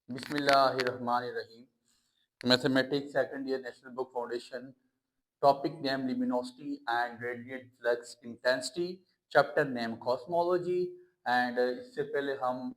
Bismillahirrahmanirrahim. Mathematics second year National Book Foundation. Topic name luminosity and radiant flux intensity. Chapter name cosmology. And इससे पहले हम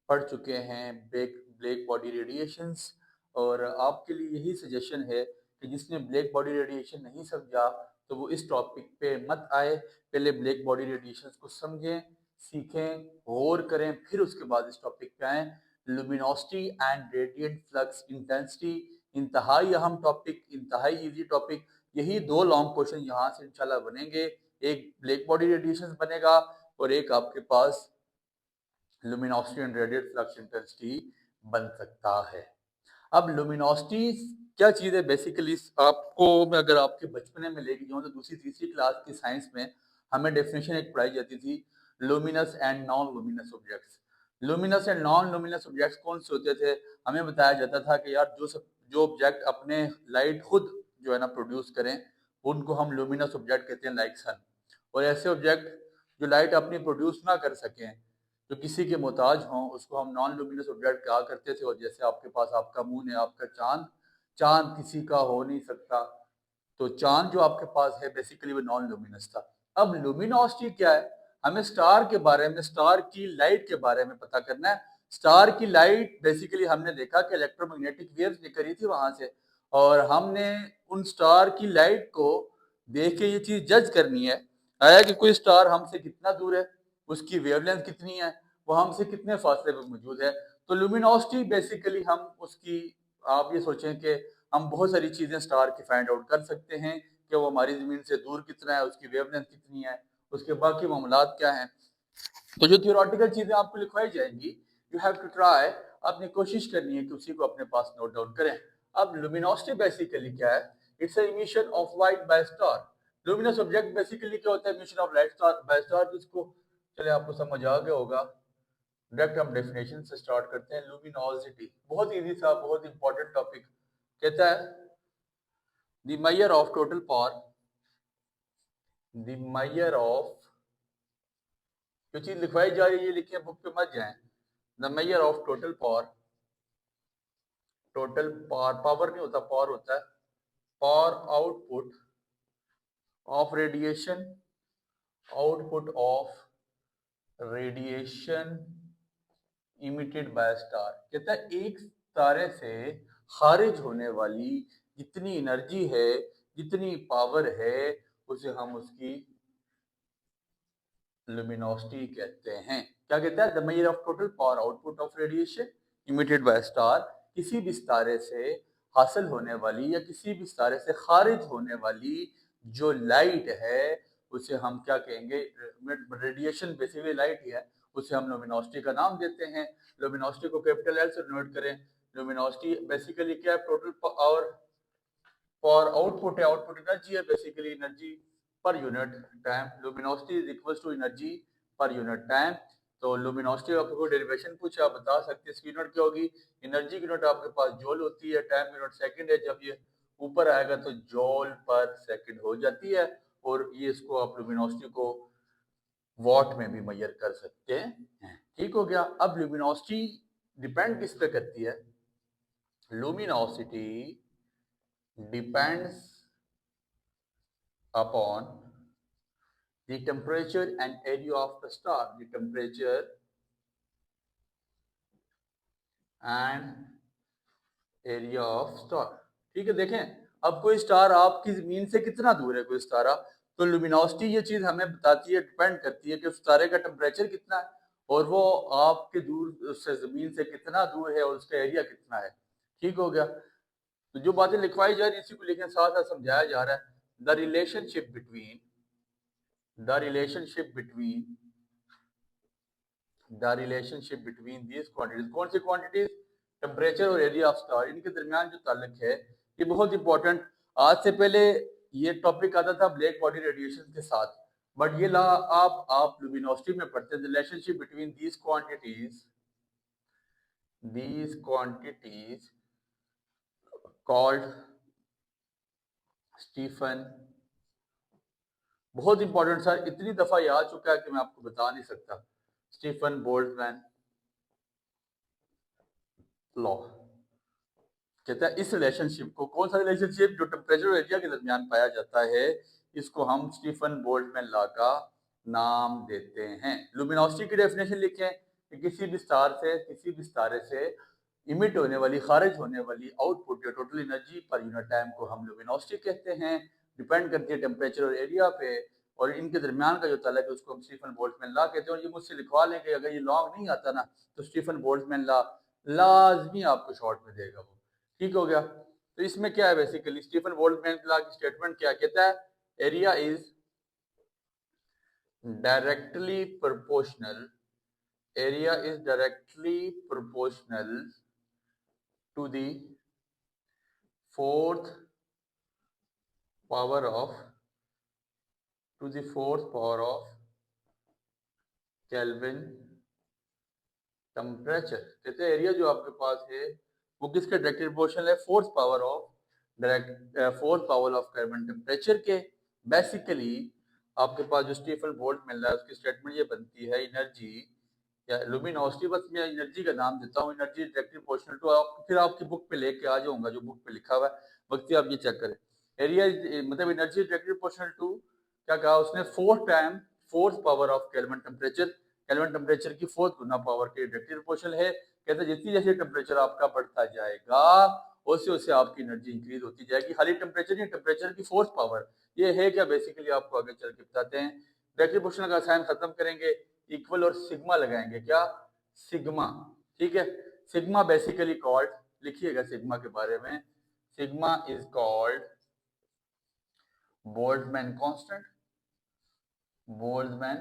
पढ़ चुके हैं ब्लैक बॉडी रेडिएशंस। और आपके लिए यही सजेशन है कि जिसने ब्लैक बॉडी रेडिएशन नहीं समझा तो वो इस टॉपिक पे मत आए। पहले ब्लैक बॉडी रेडिएशंस को समझें, सीखें, गौर करें, फिर उसके बाद इस टॉपिक पे आएँ। लुमिनोसिटी एंड रेडिएंट फ्लक्स इंटेंसिटी इंतहाई अहम टॉपिक, इंतहाई इजी टॉपिक। यही दो लॉन्ग क्वेश्चन यहाँ से इंशाल्लाह बनेंगे। एक ब्लैक बॉडी रेडिएशन बनेगा और एक आपके पास लुमिनोसिटी एंड रेडिएंट फ्लक्स इंटेंसिटी बन सकता है। अब लुमिनोसिटी क्या चीज है बेसिकली, आपको मैं अगर आपके बचपने में लेके जाऊँ तो दूसरी तीसरी क्लास की साइंस में हमें डेफिनेशन एक पढ़ाई जाती थी, luminous and non luminous objects. Luminous and non luminous objects कौन से होते थे? हमें बताया जाता था कि यार जो ऑब्जेक्ट अपने लाइट खुद जो है ना प्रोड्यूस करें उनको हम लुमिनस ऑब्जेक्ट कहते हैं, लाइक सन। और ऐसे ऑब्जेक्ट जो लाइट अपनी प्रोड्यूस ना कर सकें, जो किसी के मोहताज हों, उसको हम नॉन लुमिनस ऑब्जेक्ट कहा करते थे। और जैसे आपके पास आपका मून है, आपका चांद, चांद किसी का हो नहीं सकता, तो चांद जो आपके पास है बेसिकली वो नॉन लुमिनस था। अब लुमिनोसिटी क्या है? हमें स्टार के बारे में, स्टार की लाइट के बारे में पता करना है। स्टार की लाइट बेसिकली हमने देखा कि इलेक्ट्रोमैग्नेटिक वेव्स निकली थी वहां से, और हमने उन स्टार की लाइट को देख के ये चीज जज करनी है आया कि कोई स्टार हमसे कितना दूर है, उसकी वेवलेंथ कितनी है, वो हमसे कितने फासले पर मौजूद है। तो लुमिनोसिटी बेसिकली हम उसकी, आप ये सोचें कि हम बहुत सारी चीजें स्टार की फाइंड आउट कर सकते हैं कि वो हमारी जमीन से दूर कितना है, उसकी वेवलेंथ कितनी है, उसके बाकी मामलात क्या हैं। तो जो थियोरेटिकल चीजें आपको लिखवाई जाएंगी, यू हैव टू ट्राई, आपने कोशिश करनी है कि उसी को अपने पास नोट डाउन करें। अब लुमिनोसिटी बेसिकली क्या है? It's emission of light by star. Luminous object basically क्या होता है? Emission of light star by star. जिसको चले आपको समझ आ गया होगा, डायरेक्ट हम डेफिनेशन से स्टार्ट करते हैं। लुमिनोसिटी बहुत इजी सा, बहुत इंपॉर्टेंट टॉपिक। कहता है the measure of total power, the measure of, जो चीज लिखवाई जा रही है लिखिए, बुक पे मत जाएं। The measure of total power, total power, power नहीं होता, पावर होता है, power output of radiation, output of radiation emitted by star. कहता है एक तारे से खारिज होने वाली जितनी एनर्जी है, जितनी पावर है, उसे हम उसकी लुमिनोसिटी कहते हैं। क्या कहता है? The measure of total power output of radiation emitted by star. किसी भी सितारे से हासिल होने वाली या किसी भी सितारे से खारिज होने वाली जो लाइट है उसे हम क्या कहेंगे? रेडिएशन बेसिकली लाइट ही है, उसे हम लुमिनोसिटी का नाम देते हैं। लुमिनोसिटी को कैपिटल एल से डिनोट करें। लुमिनोसिटी बेसिकली क्या है? टोटल पावर, और आउटपुट है, आउटपुट एनर्जी है, basically energy per unit time. Luminosity is equal to energy per unit time. तो लुमिनोसिटी का आपको डेरिवेशन पूछे, आप बता सकते हैं इसकी यूनिट क्या होगी। एनर्जी की यूनिट आपके पास जॉल होती है, टाइम की यूनिट सेकंड है। जब ये ऊपर आएगा तो जॉल पर सेकंड हो जाती है। और ये इसको आप लुमिनोसिटी को वॉट में भी मेजर कर सकते हैं। ठीक हो गया। अब लुमिनोसिटी डिपेंड किस पे करती है? लुमिनोसिटी depends upon the temperature and area of the star, the temperature and area of star। ठीक है, देखें अब कोई स्टार आपकी जमीन से कितना दूर है, कोई स्टारा, तो लुमिनोसिटी ये चीज हमें बताती है, डिपेंड करती है कि उस तारे का टेम्परेचर कितना है और वो आपके दूर से जमीन से कितना दूर है और उसका एरिया कितना है। ठीक हो गया। तो जो बातें लिखवाई जा रही है इसी को लेकिन साथ साथ समझाया जा रहा है। The relationship between, the relationship between, the relationship between these quantities. कौन सी क्वांटिटीज? टेम्परेचर और एरिया ऑफ स्टार, इनके दरमियान जो ताल्लुक है ये बहुत इंपॉर्टेंट। आज से पहले ये टॉपिक आता था ब्लैक बॉडी रेडिएशन के साथ, बट ये ला आप लुमिनोसिटी में पढ़ते हैं। Relationship between these quantities called Stefan. बहुत इंपॉर्टेंट सर, इतनी दफा ये आ चुका है कि मैं आपको बता नहीं सकता। स्टीफन बोल्ट्जमैन, लॉ कहता है इस रिलेशनशिप को, कौन सा रिलेशनशिप, जो टेम्परेचर और एरिया के दरमियान पाया जाता है, इसको हम स्टीफन बोल्ट्जमैन लॉ का नाम देते हैं। लुमिनोसिटी की डेफिनेशन लिखें कि किसी भी सितारे से इमिट होने वाली, खारिज होने वाली आउटपुट या total energy per unit time को हम लुमिनोसिटी कहते हैं। डिपेंड करती है टेम्परेचर और एरिया पे, और इनके दरमियान का जो ताल्लुक है उसको हम स्टीफन बोल्ट्जमैन लॉ कहते हैं। और ये मुझसे लिखवा लें कि अगर ये लॉन्ग नहीं आता ना तो स्टीफन बोल्ट्जमैन लॉ लाजमी आपको शॉर्ट में देगा वो। ठीक हो गया। तो इसमें क्या है, बेसिकली स्टीफन बोल्ट्जमैन लॉ की स्टेटमेंट क्या कहता है, area is directly proportional, area is directly proportional to the fourth power of Kelvin temperature. कहते हैं एरिया जो आपके पास है वो किसके डायरेक्टली प्रोपोर्शनल है, fourth power of kelvin temperature के। बेसिकली आपके पास जो स्टीफन बोल्ट मिल रहा है उसकी स्टेटमेंट ये बनती है, एनर्जी या लुमिनोसिटी, बस मैं एनर्जी का नाम देता हूँ, एनर्जी डायरेक्टली प्रोपोर्शनल टू, आप फिर आपकी बुक पे लेके आ जाऊंगा जो बुक पे लिखा हुआ है, वक्त आप ये चेक करें। एरिया मतलब एनर्जी डायरेक्टली प्रोपोर्शनल टू, क्या कहा उसने, fourth power of kelvin temperature. Kelvin temperature की फोर्थ गुना पावर के डायरेक्टली प्रोपोर्शनल है। कहते हैं जितनी जैसे टेम्परेचर आपका बढ़ता जाएगा उससे उससे आपकी एनर्जी इंक्रीज होती जाएगी। खाली टेम्परेचर नहीं, टेम्परेचर की फोर्थ पावर, ये है क्या, बेसिकली आपको आगे चल के बताते हैं। डायरेक्टली प्रोपोर्शनल का साइन खत्म करेंगे, इक्वल और सिग्मा लगाएंगे, क्या, सिग्मा। ठीक है, सिग्मा बेसिकली कॉल्ड, लिखिएगा सिग्मा के बारे में, sigma is called Boltzmann constant. Boltzmann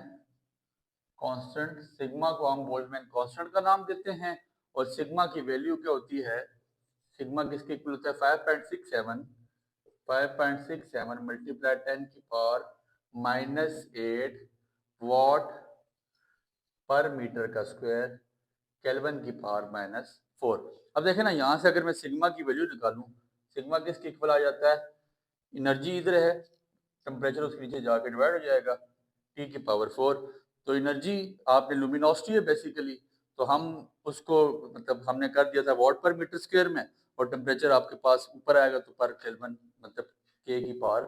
constant, sigma को हम बोल्ट्जमैन कांस्टेंट का नाम देते हैं। और सिग्मा की वैल्यू क्या होती है, सिग्मा किसके इक्वल होता है, 5.67 मल्टीप्लाई 10 की पावर -8 वॉट पर मीटर का स्क्वायर केल्विन की पावर -4। अब देखें ना, यहाँ से अगर मैं सिग्मा की वैल्यू निकालूं, सिग्मा किसके इक्वल आ जाता है, एनर्जी इधर है, टेम्परेचर उसके नीचे जाके डिवाइड हो जाएगा, टी की पावर 4। तो एनर्जी आपने लुमिनोसिटी है बेसिकली, तो हम उसको मतलब हमने कर दिया था वॉट पर मीटर स्क्वायर में, और टेम्परेचर आपके पास ऊपर आएगा तो पर केल्विन मतलब के की पावर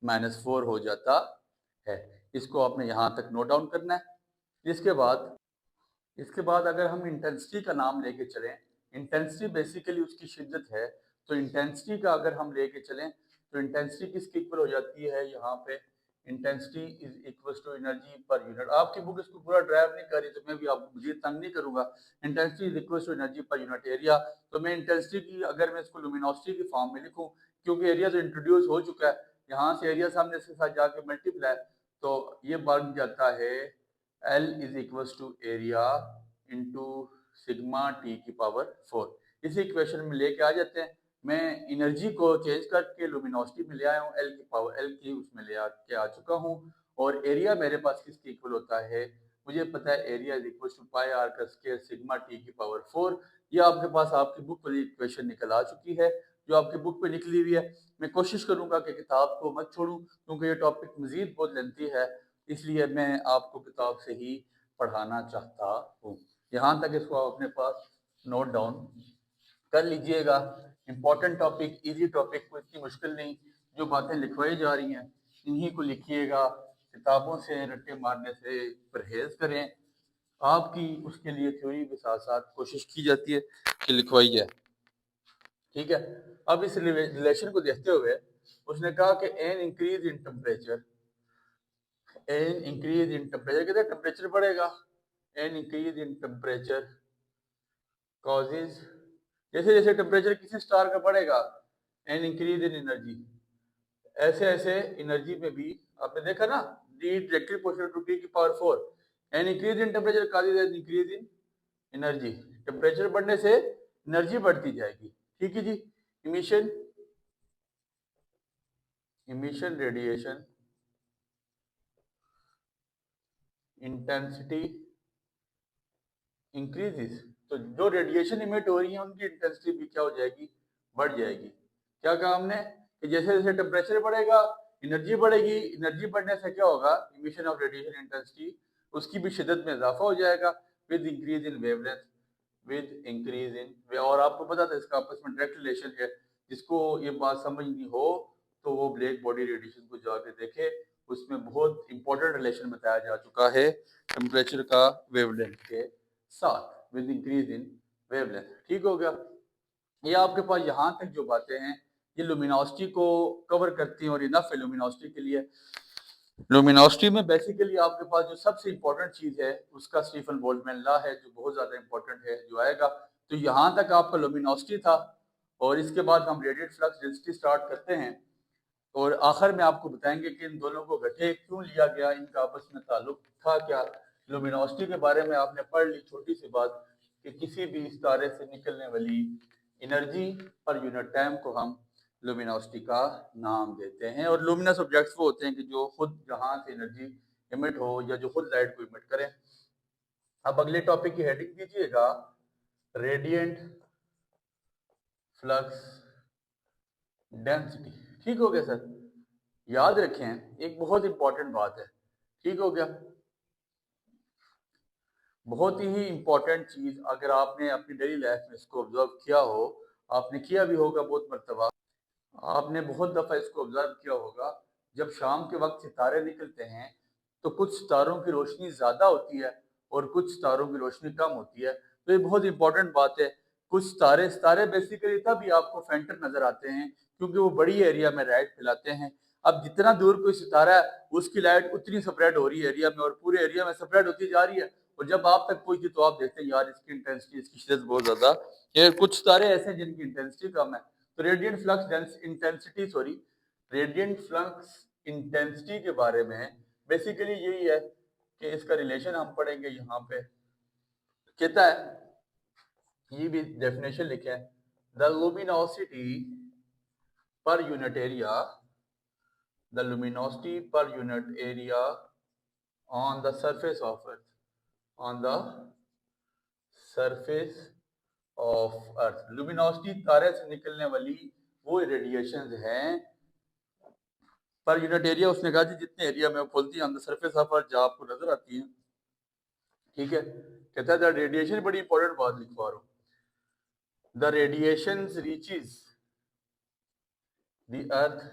-4 हो जाता है। इसको आपने यहाँ तक नोट डाउन करना है। इसके बाद अगर हम इंटेंसिटी का नाम लेके चलें, इंटेंसिटी बेसिकली उसकी शिद्दत है, तो इंटेंसिटी का अगर हम लेके चलें तो इंटेंसिटी किसके इक्वल हो जाती है, यहाँ पे intensity is equal to energy per unit. आपकी बुक इसको पूरा ड्राइव नहीं कर रही तो मैं भी आपको मजीद तंग नहीं करूंगा। Intensity is equal to energy per unit area. तो मैं इंटेंसिटी की अगर मैं इसको लुमिनोसिटी की फॉर्म में लिखूं, क्योंकि एरिया तो इंट्रोड्यूस हो चुका है, यहाँ से एरिया सामने इसके साथ जाके मल्टीप्लाई, तो ये बन जाता है L is equal to area into sigma T की पावर 4। इसी इक्वेशन में लेके आ जाते हैं। मैं एनर्जी को चेंज करके लुमिनोसिटी में ले आया हूँ, एल की उसमें ले आके आ चुका हूँ। और एरिया मेरे पास किसके इक्वल होता है, मुझे पता है area is equal to pi r का स्क्वायर सिग्मा टी की पावर 4। ये आपके पास आपकी बुक वाली इक्वेशन निकल आ चुकी है, जो आपकी बुक पे निकली हुई है। मैं कोशिश करूंगा कि किताब को मत छोड़ूं, क्योंकि ये टॉपिक मजीद बहुत लेंथी है, इसलिए मैं आपको किताब से ही पढ़ाना चाहता हूँ। यहाँ तक इसको आप अपने पास नोट डाउन कर लीजिएगा। इम्पोर्टेंट टॉपिक, इजी टॉपिक, कोई इतनी मुश्किल नहीं। जो बातें लिखवाई जा रही हैं इन्हीं को लिखिएगा, किताबों से रट्टे मारने से परहेज करें। आपकी उसके लिए थ्योरी के साथ साथ कोशिश की जाती है कि लिखवाई जाए। ठीक है, अब इस रिलेशन को देखते हुए उसने कहा कि N increase in temperature, N increase in temperature, कहते हैं टेम्परेचर बढ़ेगा, N increase in temperature causes, जैसे जैसे टेम्परेचर किसी स्टार का बढ़ेगा, एन इंक्रीज इन एनर्जी, ऐसे ऐसे एनर्जी में भी आपने देखा ना, D directly proportional to T की power 4। An increase in temperature causes an increase in energy, temperature बढ़ने से एनर्जी बढ़ती जाएगी। ठीक है जी। Emission, emission radiation intensity increases, तो जो रेडिएशन इमिट हो रही है उनकी इंटेंसिटी भी क्या हो जाएगी, बढ़ जाएगी। क्या कहा हमने कि जैसे जैसे टेम्परेचर बढ़ेगा एनर्जी बढ़ेगी, एनर्जी बढ़ने से क्या होगा, इमिशन ऑफ रेडिएशन इंटेंसिटी उसकी भी शिद्दत में इजाफा हो जाएगा with increase in wavelength. With increase in, और आपको पता था इसका आपस में डायरेक्ट रिलेशन है। जिसको ये बात समझनी हो तो वो ब्लैक बॉडी रेडिएशन को जाके देखे, उसमें बहुत इंपॉर्टेंट रिलेशन बताया जा चुका है टेम्परेचर का वेवलेंथ के साथ, विद इंक्रीज इन वेवलेंथ। ठीक हो गया। ये आपके पास यहाँ तक जो बातें हैं ये लुमिनोसिटी को कवर करती हैं और इनफ है लुमिनोसिटी के लिए। लुमिनोसिटी में बेसिकली आपके पास जो सबसे इंपॉर्टेंट चीज है उसका स्टीफन बोल्ट्जमैन लॉ है, जो बहुत ज्यादा इंपॉर्टेंट है, जो आएगा। तो यहाँ तक आपका लुमिनोसिटी था, और इसके बाद हम रेडिएट फ्लक्स डेंसिटी स्टार्ट करते हैं, और आखिर में आपको बताएंगे कि इन दोनों को घटे क्यों लिया गया, इनका आपस में ताल्लुक था क्या। लुमिनोसिटी के बारे में आपने पढ़ ली छोटी सी बात कि किसी भी इस तारे से निकलने वाली एनर्जी पर यूनिट टाइम को हम लुमिनोसिटी का नाम देते हैं। और लुमिनस ऑब्जेक्ट्स वो होते हैं कि जो खुद जहां से एनर्जी इमिट हो या जो खुद लाइट को इमिट करें। अब अगले टॉपिक की हेडिंग दीजिएगा रेडिएंट फ्लक्स डेंसिटी। ठीक हो गया सर। याद रखें एक बहुत इंपॉर्टेंट बात है। ठीक हो गया। बहुत ही इंपॉर्टेंट चीज, अगर आपने अपनी डेली लाइफ में इसको ऑब्जर्व किया हो, आपने किया भी होगा बहुत मर्तबा, आपने बहुत दफा इसको ऑब्जर्व किया होगा, जब शाम के वक्त सितारे निकलते हैं तो कुछ सितारों की रोशनी ज्यादा होती है और कुछ सितारों की रोशनी कम होती है। तो ये बहुत इंपॉर्टेंट बात है। कुछ सितारे सितारे बेसिकली तभी आपको फेंटर नजर आते हैं क्योंकि वो बड़ी एरिया में लाइट फैलाते हैं। अब जितना दूर कोई सितारा है उसकी लाइट उतनी स्प्रेड हो रही है एरिया में, और पूरे एरिया में स्प्रेड होती जा रही है, और जब आप तक पहुंचती तो आप देखते हैं यार इसकी इंटेंसिटी, इसकी शिदत बहुत ज्यादा। ये कुछ सितारे ऐसे हैं जिनकी इंटेंसिटी कम है। तो radiant flux intensity, sorry, radiant flux intensity के बारे में बेसिकली यही है कि इसका रिलेशन हम पढ़ेंगे यहाँ पे। कहता है, ये भी डेफिनेशन लिखे है, the luminosity per unit area, the luminosity per unit area on the surface of earth, on the surface of earth. Luminosity तारे से निकलने वाली वो रेडिएशंस हैं पर यूनिट एरिया, उसने कहा जी जितने एरिया में फैलती है ऑन द सरफेस ऑफ अर्थ, जहां आपको नजर आती है। ठीक है। कहता है रेडिएशन, बड़ी इंपॉर्टेंट बात लिखवा रहा हूं, the radiation reaches the earth,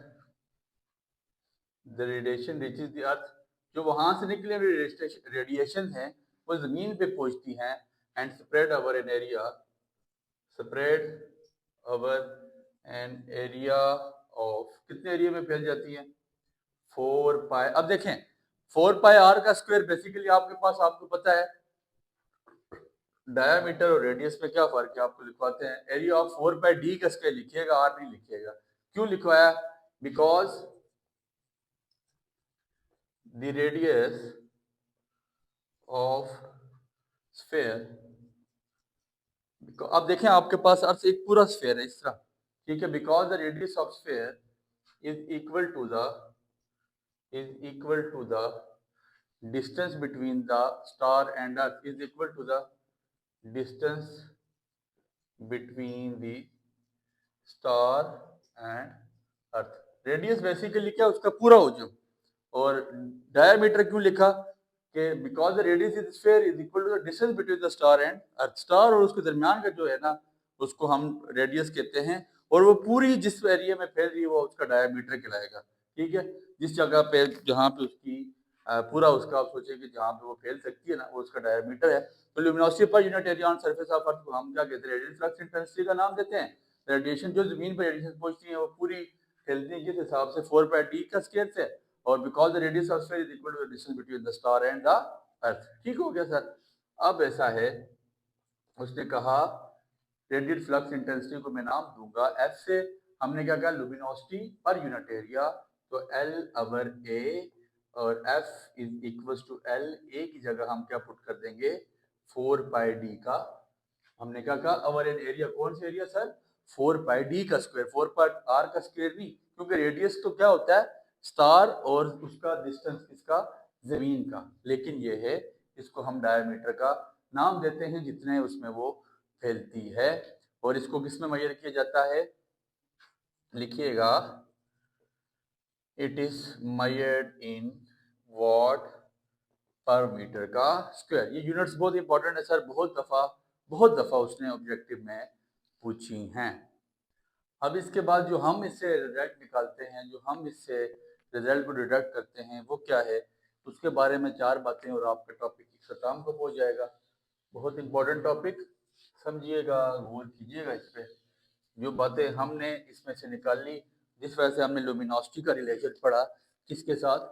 the radiation reaches the earth, जो वहां से निकले रेडिएशन है वो जमीन पे पहुंचती हैं and spread over an area, spread over an area of, कितने एरिया में फैल जाती है 4 पाई। अब देखें 4 पाई आर का स्क्वायर, बेसिकली आपके पास, आपको पता है डायामीटर और रेडियस में क्या फर्क है, आपको लिखवाते हैं। एरिया ऑफ 4 पाई डी का स्क्वायर लिखिएगा, आर नहीं लिखिएगा। क्यों लिखवाया? Because the radius of sphere, अब देखें आपके पास अर्थ एक पूरा स्फेयर है इस तरह, ठीक है। Because the radius of sphere is equal to the, is equal to the distance between the star and earth, is equal to the distance between the star and earth। Radius basically क्या, उसका पूरा हो जो, और diameter क्यों लिखा कि because the radius is sphere is equal to the distance between the star and earth. Star और उसके दरमियान का जो है ना उसको हम रेडियस कहते हैं, और वो पूरी जिस एरिया में फैल रही है वो उसका डायमीटर कहलाएगा। ठीक है। जिस जगह पे जहाँ पे उसकी पूरा उसका आप सोचिए कि जहाँ पे वो फैल सकती है ना वो उसका डायमीटर है। तो ल्यूमिनोसिटी पर unit area on surface of अर्थ को हम क्या कहते हैं, रेडिएशन फ्लक्स इंटेंसिटी का नाम देते हैं। रेडिएशन जो जमीन पर रेडिएशन पहुंचती है वो पूरी फैलती है जिस हिसाब से 4 पाई डी का स्क्वायर से, और because the radius of sphere is equal to the distance between the star and the earth. ठीक हो गया सर। अब ऐसा है, उसने कहा रेडिएट फ्लक्स इंटेंसिटी को मैं नाम दूंगा एफ से, हमने क्या कहा लुमिनोसिटी पर यूनिट एरिया, तो एल ओवर ए, और F is equal to L, A की जगह हम क्या पुट कर देंगे 4 पाई डी का, हमने क्या कहा ओवर एन एरिया, कौन सा एरिया सर 4 पाई डी का स्क्वायर, 4 पाई आर का स्क्वायर नहीं, क्योंकि रेडियस तो क्या होता है स्टार और उसका डिस्टेंस किसका, जमीन का, लेकिन ये है इसको हम डायमीटर का नाम देते हैं जितने उसमें वो फैलती है। और इसको किस में मेजर किया जाता है, लिखिएगा it is measured in what पर मीटर का स्क्वायर। ये यूनिट्स बहुत इंपॉर्टेंट है सर, बहुत दफा बहुत दफ़ा उसने ऑब्जेक्टिव में पूछी हैं। अब इसके बाद जो हम इससे रिजल्ट निकालते हैं, जो हम इससे रिजल्ट को डिडक्ट करते हैं, वो क्या है, उसके बारे में 4 बातें और आपका टॉपिक इख्तिताम को हो जाएगा। बहुत इंपॉर्टेंट टॉपिक, समझिएगा, गौर कीजिएगा इस पे। जो बातें हमने इसमें से निकाल ली, जिस वजह से हमने लुमिनोसिटी का रिलेशन पढ़ा, किसके साथ,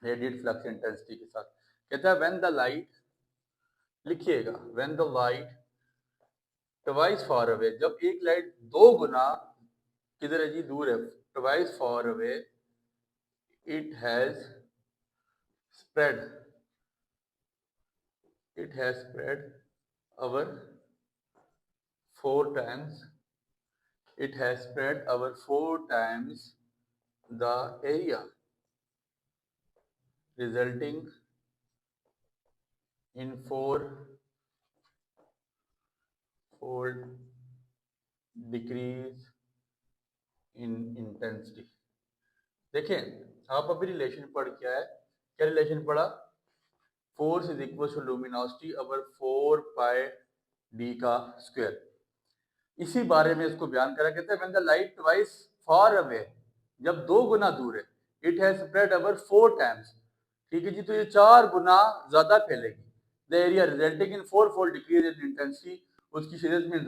रेडिएट फ्लक्स इंटेंसिटी के साथ। कहता है व्हेन द लाइट, लिखिएगा, when the light twice far away, जब एक लाइट 2 गुना किधर है जी, दूर है, twice far away, it has spread, it has spread our 4 times, it has spread our 4 times the area, resulting in 4-fold decrease in intensity। देखें, आप अभी relation पढ़ क्या है, क्या रिलेशन पढ़ा, force is equal to luminosity over 4 pi d का square. इसी बारे में इसको बयान करा, कहते हैं when the light twice far away, जब 2 गुना दूर है, it has spread over 4 times, ठीक है जी, तो ये 4 गुना ज्यादा फैलेगी। The area resulting in 4-fold decrease in intensity, उसकी शिद्दत में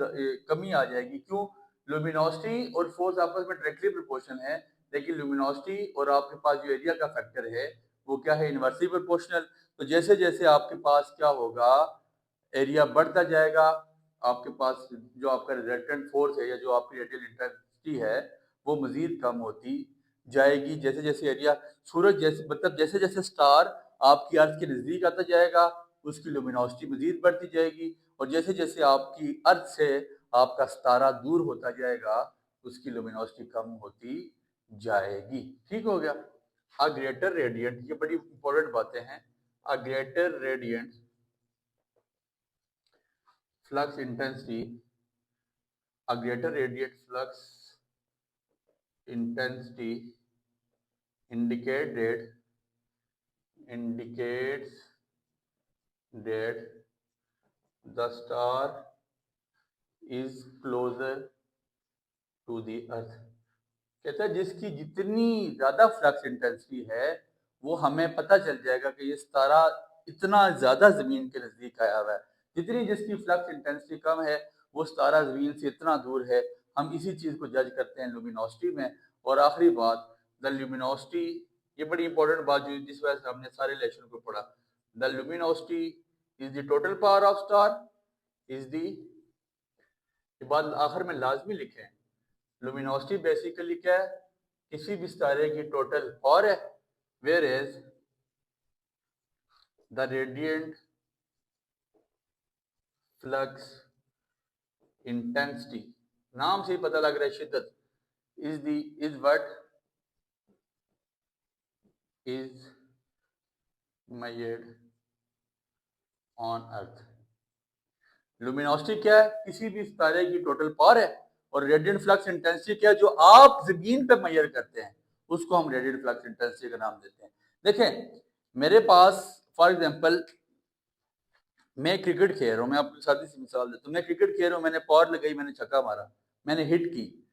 कमी आ जाएगी। क्यों, लुमिनोसिटी और फोर्स आपस में डायरेक्टली प्रोपोर्शनल है, लेकिन लुमिनोसिटी और आपके पास जो एरिया का फैक्टर है वो क्या है, इनवर्सली प्रोपोर्शनल। तो जैसे जैसे आपके पास क्या होगा, एरिया बढ़ता जाएगा, आपके पास जो आपका रिजल्टेंट फोर्स है या जो आपकी रेडियल इंटेंसिटी है वो मजीद कम होती जाएगी। जैसे जैसे एरिया, सूरज जैसे, मतलब जैसे जैसे स्टार आपकी अर्थ के नजदीक आता जाएगा, उसकी लुमिनोसिटी मजीद बढ़ती जाएगी, और जैसे जैसे आपकी अर्थ से आपका सितारा दूर होता जाएगा, उसकी लुमिनोसिटी कम होती जाएगी। ठीक हो गया। अ ग्रेटर रेडियंट, ये बड़ी इंपॉर्टेंट बातें हैं। A greater radiant flux intensity, a greater radiate flux intensity indicates that the star is closer to the earth। कहता है जिसकी जितनी ज्यादा फ्लक्स इंटेंसिटी है, वो हमें पता चल जाएगा कि ये सितारा इतना ज्यादा जमीन के नजदीक आया हुआ है। जितनी जिसकी फ्लक्स इंटेंसिटी कम है, वो सितारा जमीन से इतना दूर है। हम इसी चीज को जज करते हैं लुमिनोसिटी में। और आखिरी बात, द लुमिनोसिटी, ये बड़ी इंपॉर्टेंट बात जो जिस वजह से हमने सारे लेक्चर को पढ़ा, the luminosity is the total power of star, is the, ये बात आखिर में लाजमी लिखें। लुमिनोसिटी बेसिकली क्या है, किसी भी सितारे की टोटल पावर है, where is the radiant flux intensity, नाम से ही पता लग रहा है शिद्दत, is what is measured on earth. Luminosity क्या है, किसी भी सितारे की टोटल पावर है, और रेडिएंट फ्लक्स इंटेंसिटी क्या है, जो आप जमीन पे मेजर करते हैं, उसको हम रेडिएंट फ्लक्स इंटेंसिटी का नाम देते हैं। देखें, मेरे पास फॉर एग्जांपल, मैं क्रिकेट खेल रहा हूँ, मैं आपको सादी सी मिसाल देता हूँ, मैं क्रिकेट खेल रहा हूँ, मैंने पावर लगाई, मैंने छक्का मारा, मैंने हिट की।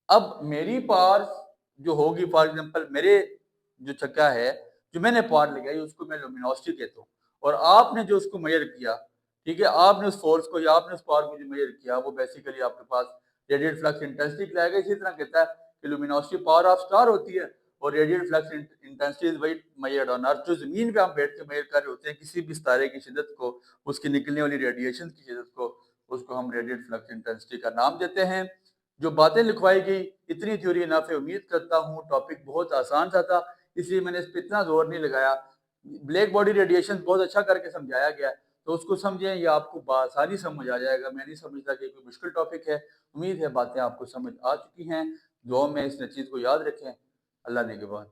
अब मेरी पावर जो होगी, फॉर एग्जांपल मेरे जो छक्का है, जो मैंने पावर लगाई, उसको मैं लुमिनोसिटी कहता हूँ। और आपने जो उसको मेजर किया, ठीक है, आपने उस फोर्स को या आपने उस पावर को जो मेजर किया, वो बेसिकली आपके पास रेडिएट फ्लक्स इंटेंसिटी लाएगा। इसी तरह कहता है कि लुमिनोसिटी पावर ऑफ स्टार होती है, और radiate flux intensity is weight measured on earth. जो जमीन पे हम बैठ के मेजर कर रहे होते हैं किसी भी सितारे की शिद्दत को, उसकी निकलने वाली रेडिएशन की शिद्दत को, उसको हम रेडिएट फ्लक्स इंटेंसिटी का नाम देते हैं। जो बातें लिखवाई गई, इतनी थ्योरी इनफ है। उम्मीद करता हूँ टॉपिक बहुत आसान सा था, इसलिए मैंने इस पर इतना जोर नहीं लगाया। ब्लैक बॉडी रेडिएशन बहुत अच्छा करके समझाया गया है, तो उसको समझें, ये आपको आसानी समझ आ जाएगा। मैं नहीं समझता कि कोई मुश्किल टॉपिक है। उम्मीद है बातें आपको समझ आ चुकी हैं। दुआ में इस चीज़ को याद रखें। अल्लाह ने के बाद।